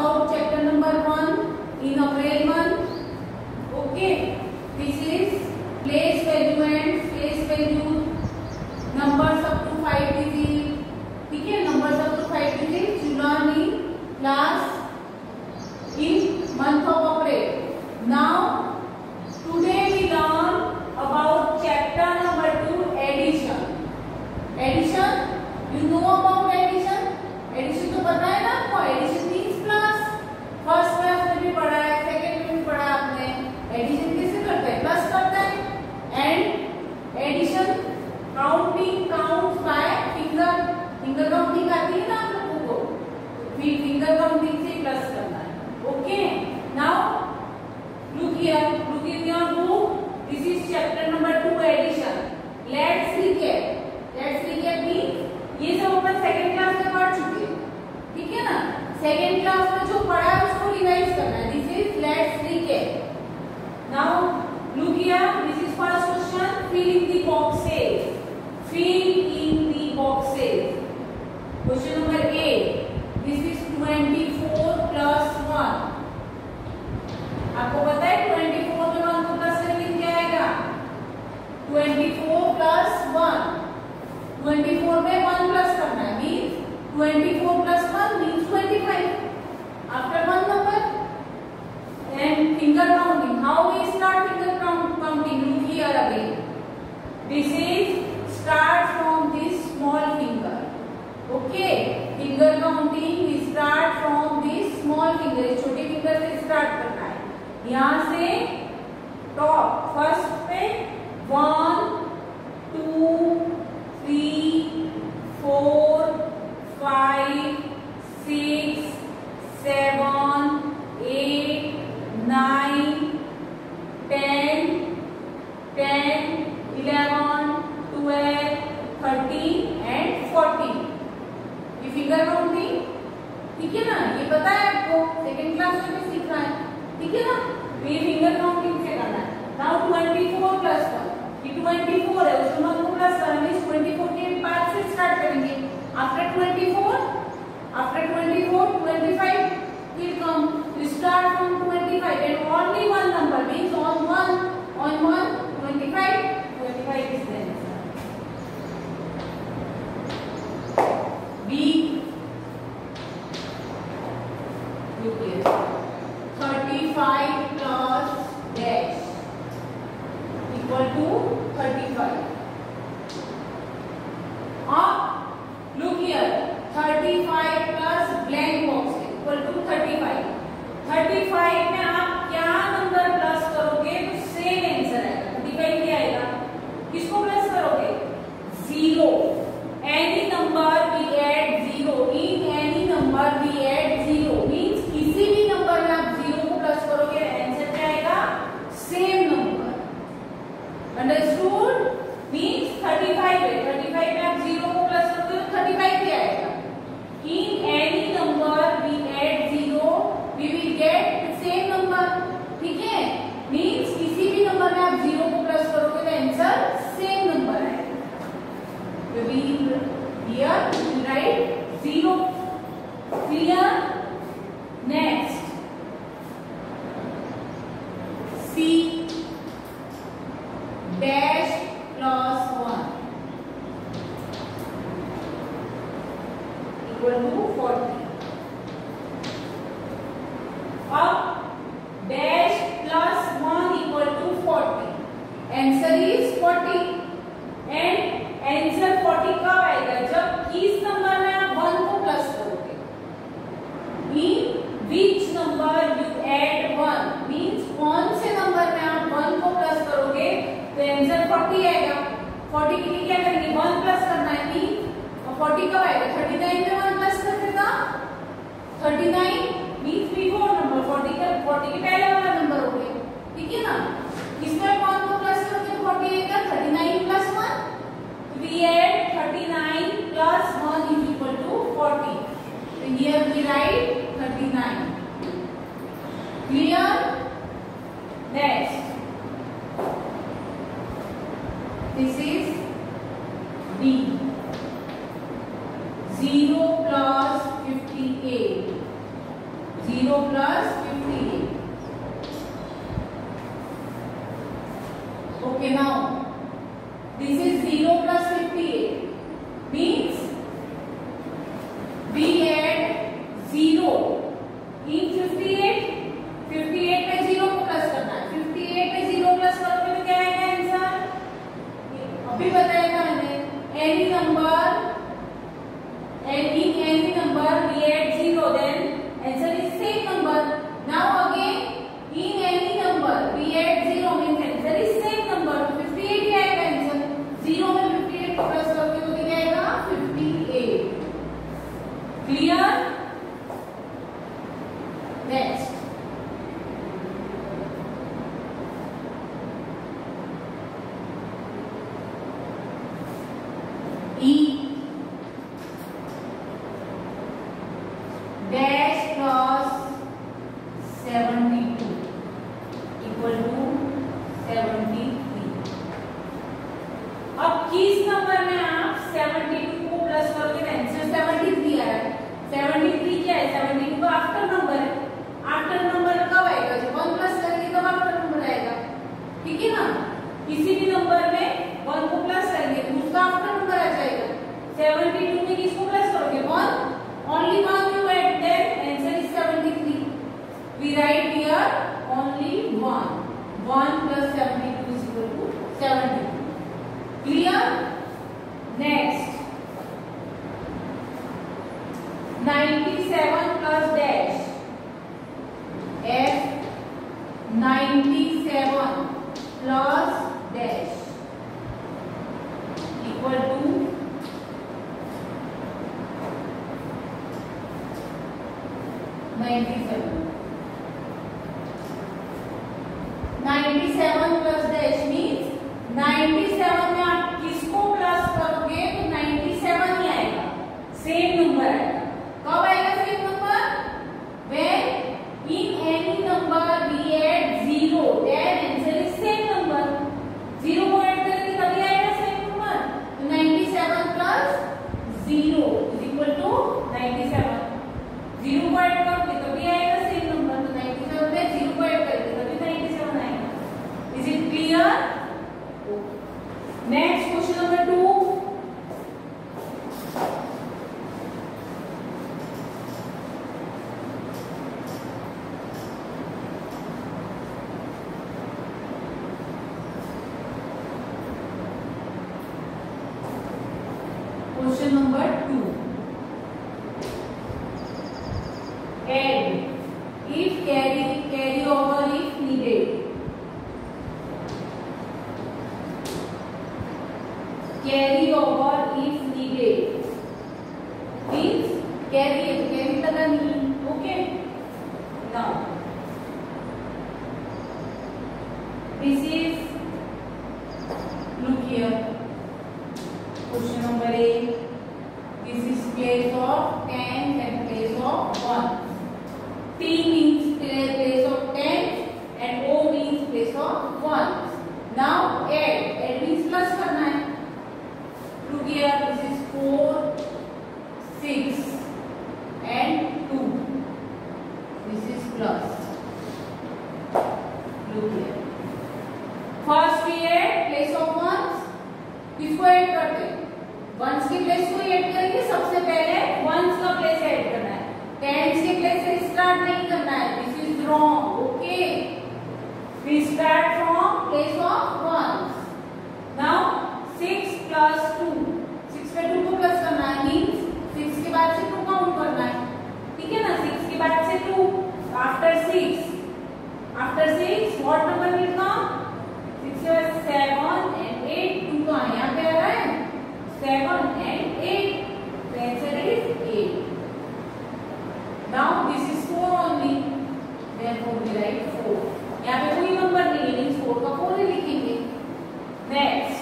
about chapter number 1 in April month. Okay, this is place value and place value, numbers up to 5 digit. ठीक है, numbers up to 5 digit you learn in class in month of April. Now today we learn about chapter number 2, addition. Addition, you know about addition? Addition तो पता है ना आपको, addition means plus. First class में भी पढ़ा है, second में भी पढ़ा है आपने. एडिशन कैसे करते हैं? प्लस करते हैं. And addition counting counts by finger. Finger counting आती है ना आप लोगों को, फिर फिंगर काउंटिंग से प्लस करना है. Okay, now look here, look in your book. This is chapter number 2, addition. Let's recap. Let's recap means ये सब अपन सेकंड क्लास में पढ़ चुके हैं, ठीक है ना. सेकंड क्लास में जो पढ़ा है उसको रिवाइज करना है. This is let's recap. Now look here, this is first question. Fill in the boxes. Fill in the boxes. Question number A. This is 24 plus 1. आपको पता है 24 में 1 को प्लस करके क्या आएगा? 24 प्लस 1. 24 में 1 प्लस करना है, means 24 plus 1 means 25. After one number and finger counting. How we start finger counting? Look here again. This is start from this small finger. Okay, finger counting we start from this small finger. इस छोटे finger से start करना है. यहां से top first पे 1 2 3 4 5 6 7 8 9 10 10 11 12 13 and 14. ये finger counting, ठीक है ना. ये पता है आपको, सेकंड क्लास में भी सीखा है, ठीक है ना. ये फिंगर काउंटिंग से करना है. Now 24 plus 1. ये 24 है, उसमें 1 को प्लस करना है. 24 के बाद से स्टार्ट करेंगे. After 24 25 will come. We start from 25 and only one number means on one 25 is the answer. B. Look here. 35 plus dash equal to 35. Look here, 35 plus blank box equal to 35. 35 में आप क्या number plus करोगे तो same answer आएगा. 35 क्या आएगा? किसको plus करोगे? 0. Any number we add 0. In any number we add 0 means किसी भी नंबर में आप 0 को प्लस करोगे, आंसर क्या आएगा? Same number. अंडरस्टूड? मींस 35 है, 35 में आप 0 को प्लस करोगे तो 35 क्या आएगा? In any number we add 0 we will get same number. ठीक है, मींस किसी भी नंबर में आप 0 को प्लस करोगे तो आंसर सेम नंबर आएगा. तो we here we write 0. Clear? Next C. dash plus 1 equal to 40. अब dash plus 1 equal to 40. Answer is 40. And answer 40 कब आएगा? जब किस नंबर में आप 1 को प्लस करोगे. In which number you add 1 means कौन से नंबर में आप 1 को प्लस करोगे तो आंसर 40 आएगा. 40 के लिए क्या करेंगे? 1 प्लस करना है. मींस और 40 कब आएगा? 39 में 1 प्लस कर देगा. 39 मींस बिफोर नंबर 40 के पहले वाला नंबर हो गया. ठीक है ना. किसमें 1 को प्लस करोगे 40 आएगा. 39 plus 1 we add 39 plus 1 is equal to 40. So here we write 39. Clear? Next. This is D. 0 plus 58. 0 plus 58. Okay, now this is 0 plus 58 means we add 0 in 58. 58 पे 0 को प्लस करना है. 58 पे 0 प्लस करोगे तो क्या आएगा आंसर? अभी बताया था मैंने. Any number and in any number we add 0, then answer is same number. Now again in any number we add 0 means answer is same number. 58 ही आएगा आंसर. 0 में 58 को प्लस करोगे तो क्या आएगा? 58. Clear? Next. E dash plus 72 equal to 73. अब किस number में आप 72 को प्लस करोगे तो आंसर 73 आ रहा है. 73 क्या है? 72 का आफ्टर नंबर है. आफ्टर नंबर कब आएगा? जब 1 प्लस करेंगे तब आफ्टर नंबर आएगा. ठीक है ना? किसी भी नंबर में 1 को प्लस करेंगे तो उसका आफ्टर नंबर आ जाएगा. 72 में किसको प्लस करोगे? 1. Only 1 you add, then answer is 73. We write here only 1. 1 plus 72 is equal to 72. Clear? Next. 97 plus dash. F 97 plus dash equal to 97. 97 plus dash means 97 में आप किसको प्लस करोगे तो 97 ही आएगा. सेम नंबर आएगा. कब आएगा same number? When in any number we add 0, then answer is same number. 0 को ऐड करेंगे तभी आएगा सेम नंबर. तो 97 plus 0 is equal to 97. 0 को ऐड करोगे तभी आएगा सेम नंबर. तो 97 में 0 को ऐड करेंगे तभी 97 आएगा. Is it clear? Next question number 2. Question number 2. Add if carry over if needed. Carry over if needed means carry लगा नहीं. Okay. Now this is, look here. Question number A. This is place of tens and place of ones. T means place of tens and O means place of ones. Now add means plus करना है. Look here. This is 4, 6 and 2. This is plus. Look here. First we add place of ones. किसको add करते हैं? Once के place को add करेंगे. सबसे पहले वंस का प्लेस ऐड करना है. टेंस के प्लेस से स्टार्ट नहीं करना है. This is wrong. Okay. We start from place of ones. Now 6 plus 2. 6 पे 2 को प्लस करना है. मींस 6 के बाद से 2 काउंट करना है. ठीक है ना? 6 के बाद से 2. After 6 what number will come? 6 7 and 8. 2 तो यहाँ पे आ रहा है. 7 and 8. The answer is 8. Now this is 4 only. Therefore we write 4. यहाँ पे कोई नंबर नहीं है. मींस 4 का 4 ही लिखेंगे. Next.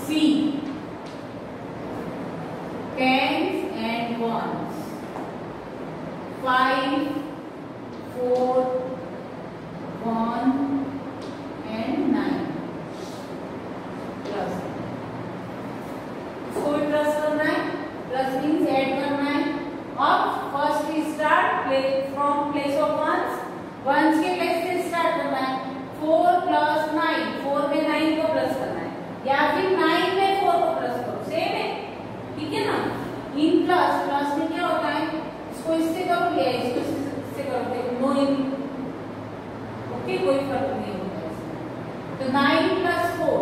C. Tens and ones. 5, 4, 1 and 9. Plus. इसको भी प्लस करना है. प्लस मीन्स ऐड करना है. करो या इसको इससे करो, नो ओके, कोई फर्क नहीं होता इसमें। तो 9 प्लस 4,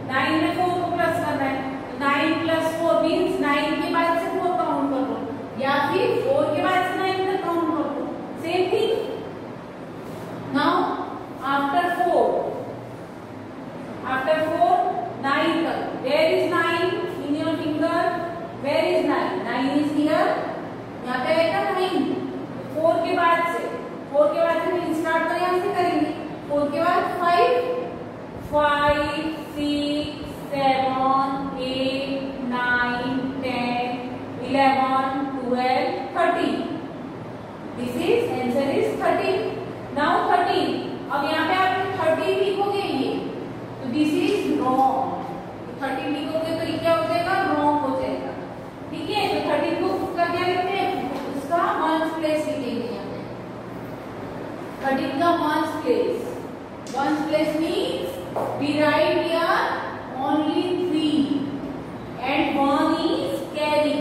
9 में 4 को प्लस करना है, तो 9 प्लस 4 मीन्स 9 के बाद से 4 काउंट कर लो, या फिर 4 के बाद से 9 तक काउंट कर लो, सेम थिंग। नाउ आफ्टर 4, 9 तक, where is 9 in your finger, where is 9, 9 is here, यहाँ पे आएगा 9, 4 के बाद से स्टार्ट तो यहाँ से करेंगे, 4 के बाद 5, 6, 7, 8, 9, 10, 11, 12, 13, this is answer is 13। Now 13, अब यहाँ पे आप 13 लिखोगे ये, तो दिस इज रॉन्ग, 13 लिखोगे तो ये क्या हो जाएगा, रॉन्ग हो जाएगा, ठीक है। तो 13 को का क्या लिखते हैं, उसका वंस प्लेस लिखेंगे यहाँ पे, 13 का ones place means we write here only 3 and 1 is carry,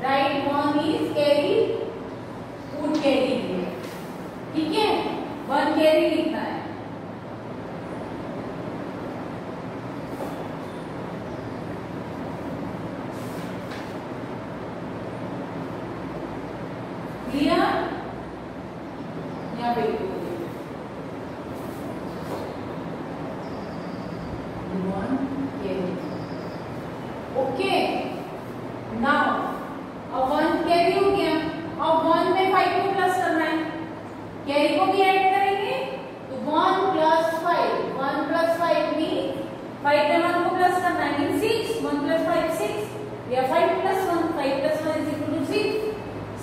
right, 1 is carry, would carry है, ठीक है, 1 carry लिखना है। क्लियर, यहाँ पे ओके। नाउ अब 1 कैरी हो गया, अब 1 में 5 को प्लस करना है, कैरी को भी ऐड करेंगे, तो 1 प्लस 5 मीन 5 में 1 को प्लस करना है, मीन 6, 1 प्लस 5 6, या 5 plus 1 is equal to 6,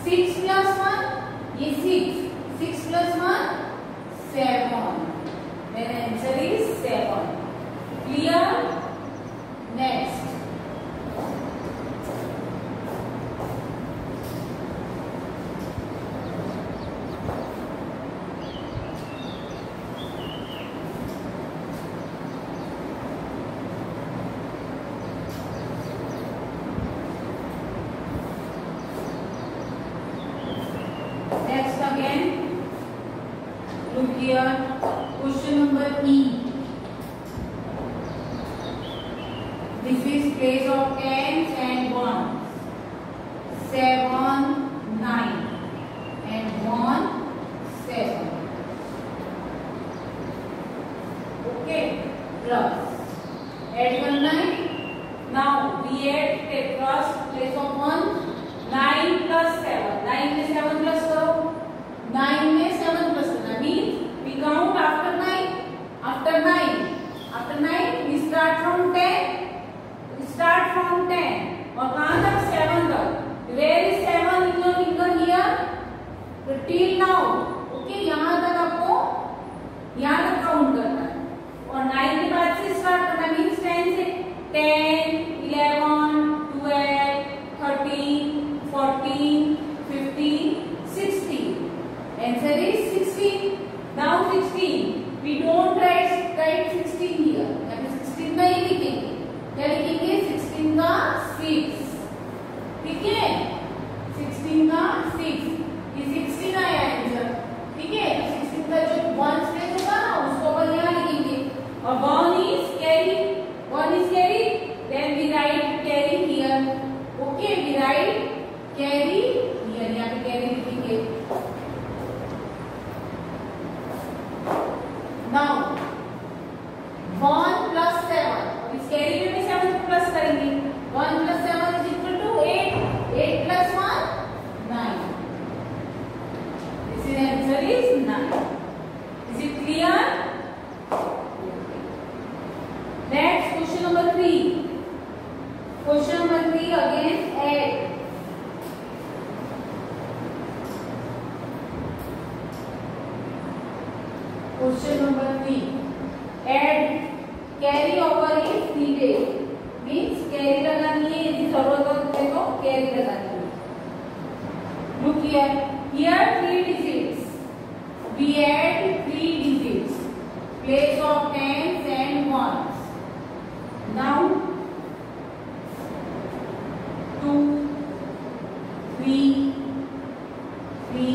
6 plus 1 ये 6 प्लस 1 7, मेरा answer is 7। Clear, next again, look here, question number E. This is place of tens and ones, 7, 9 and 1, 7. Okay, plus add 1 9. Now we add the first place of 1, 9 plus 7, 9 में 7 plus करो, 9 में 7 plus करना, means we count after 9, after 9 we start from 10, और कहाँ तक 7 तक, where is 7 in your finger here, तो till now, okay, यहाँ तक आपको यहाँ तक काउंट करना है, और 9 के बाद से स्टार्ट करना, means 10 से 10, 11, 12, 13, 14, 15, 16. Answer is 16. Now 16. We don't write 16 here. यहाँ पे 16 नहीं लिखेंगे. क्या लिखेंगे? 16 का 6. ठीक है? 16 का 6. ये 16 आया आंसर. ठीक है? तो 16 का जो 1 प्लेस होगा ना उसको अपन यहाँ लिखेंगे. और 1 is carry. 1 is carry. Then we write carry here. Okay? We write carry here. यहाँ पे carry लिखेंगे. Now 1 plus 7. अब इस कैरी में भी 7 को प्लस करेंगे. 1 plus 7 is equal to 8. 8 plus 1 9. This is answer is 9. Is it clear? Next question number 3. Question number 3 again add. Question number 3. Add carry over is needed. Means carry लगानी है, यदि जरूरत है तो carry लगानी है. Look here. Here 3 digits. We add 3 digits. Place of tens and ones. Now 2, 3, 3,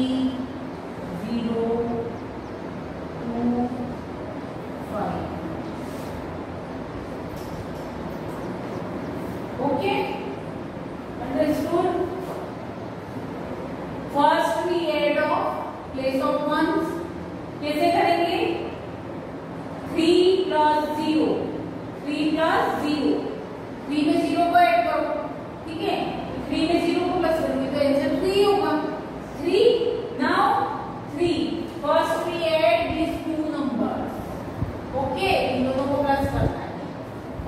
Okay, understood? First we add of place of ones. कैसे करेंगे? 3 plus 0, 3 plus 0, 3 में 0 को ऐड करो, ठीक है? 3 में 0 को प्लस करोगे तो आंसर 3 होगा. 3. Now 3. First we add these two numbers. Okay, इन दोनों को प्लस करना है.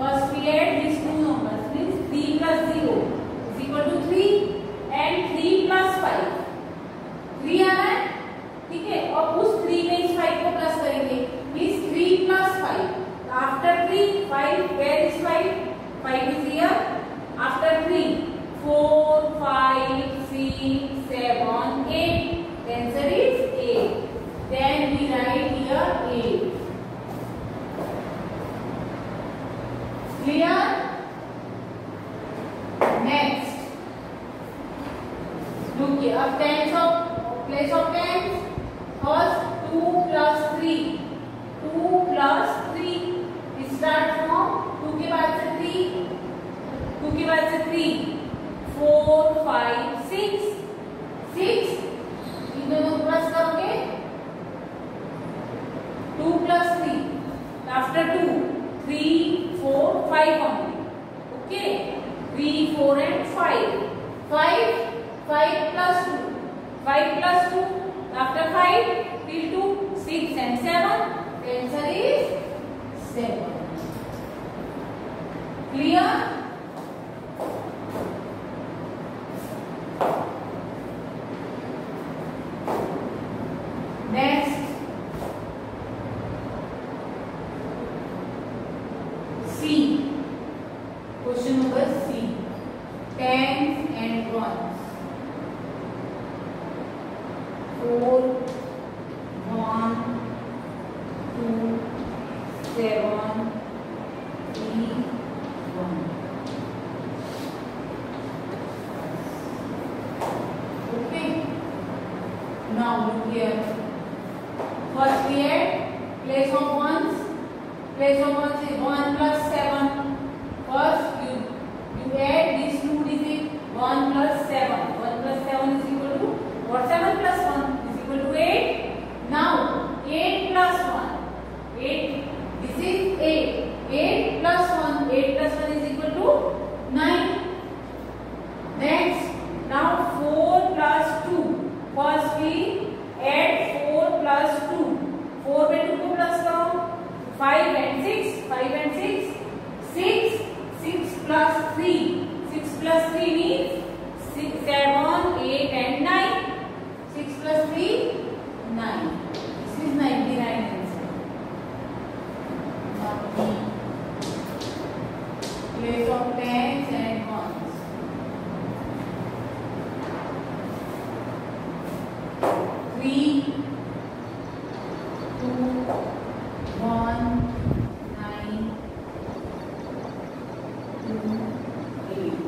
First we add these two numbers. Means 3 plus 0 is equal to 3 and 3 plus 5. 3 आ रहा है, ठीक है? और उस 3 में इस 5 को प्लस करेंगे. Means 3 plus 5. After 3, 5. Where is 5? 5 is here. After 3, 4, 5, 6, 7, 8. The answer is 8. Then we write here 8. Clear? Next. Look here. अब tens of place of tens. First 2 plus 3. 2 plus 3. Start from 2 के बाद से 3. 2 के बाद से 3. 4, 5, 6. 6. इन दोनों को प्लस करोगे. 2 plus 3. After 2, 3, 4, 5 only. Okay. 3, 4 and 5. 5 plus 2. 5 plus 2. After 5, till 2, 6 and 7. The answer is 7. Clear? Next. C. Question number C. Tens and ones. 4, 1, 2, 7, 3, 1. Okay. Now look here. First we add place of ones. Place of ones is 1 plus 7. First you add these two digits. 1 plus 7. 1 plus 7 is equal to what? 7 plus 1 is equal to 8. Now 8 plus 1. 8. This is 8. 8 plus 1. 8 plus 1 is equal to 9. Next. Now 4 plus 2. First we add 4 plus 2. 4 में 2 को plus करो. 5 and 6. 5 and 6. 6. 6 plus 3. 6 plus 3 means 6, 7, 8 and 9. 6 plus 3, 9. This is 99 answer. Place of tens and ones. 3, 2, 1, 9, 2, 8.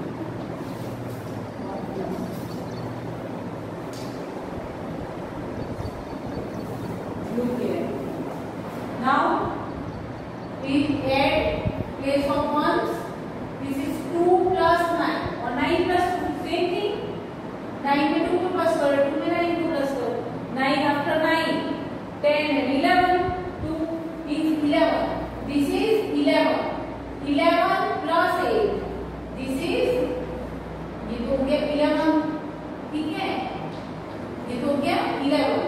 Look here. Now we add place of ones. This is 2 plus 9 or 9 plus 2. Same thing. 9 में 2 को plus करो. 2 में 9 को plus करो. 9 after 9. 10 and 11. 2 is 11. This is 11. 11 plus 8. This is ये तो हो गया 11. ठीक है? ये तो हो गया 11.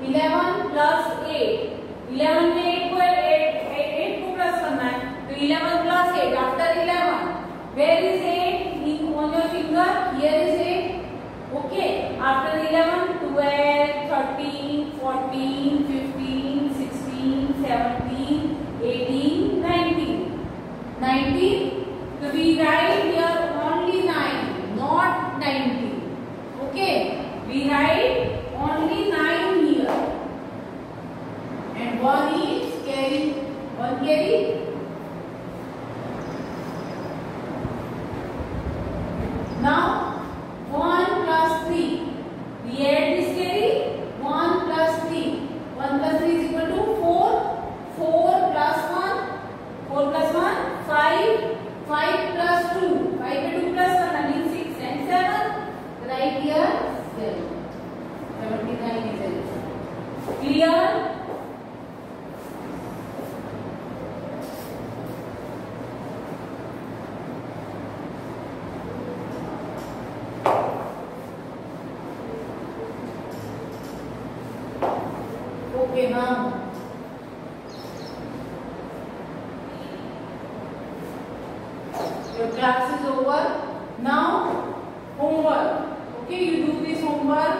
11 plus 8. 11 में 8 को प्लस करना है तो 11 plus 8. After 11, where is 8 on your finger? Here is 8. Okay. After 11, 12, 13, 14, 15, 16, 17, 18, 19. 19. So we write here only 9, not 19. Okay. We write only 9 here. And 1 is carry. 1 carry. Now 5 पे 2 प्लस करना means 6 and 7. Right here 0. 79 is 0. Clear? Okay, now your class is over. Now homework. Okay, you do this homework.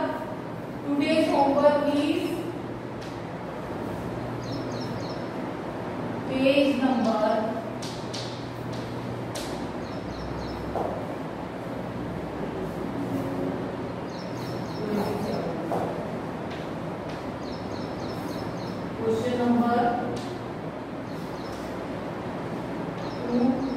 Today's homework is page number 27. Question number 2.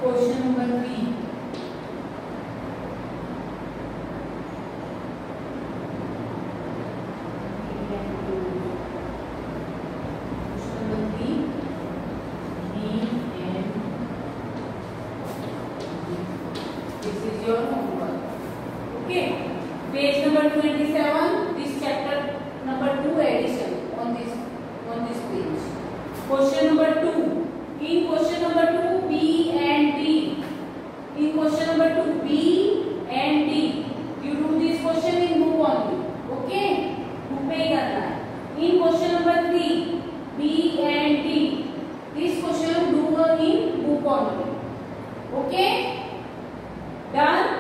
Question number 3. This is your homework. Okay. Page number 27. This chapter number 2 addition on this page. Question number 2. In question number 2, B and D. In question number 2, B and D. You do this question in book only. Okay? Book पे ही करना है. In question number 3, B and D. This question do in book only. Okay? Done?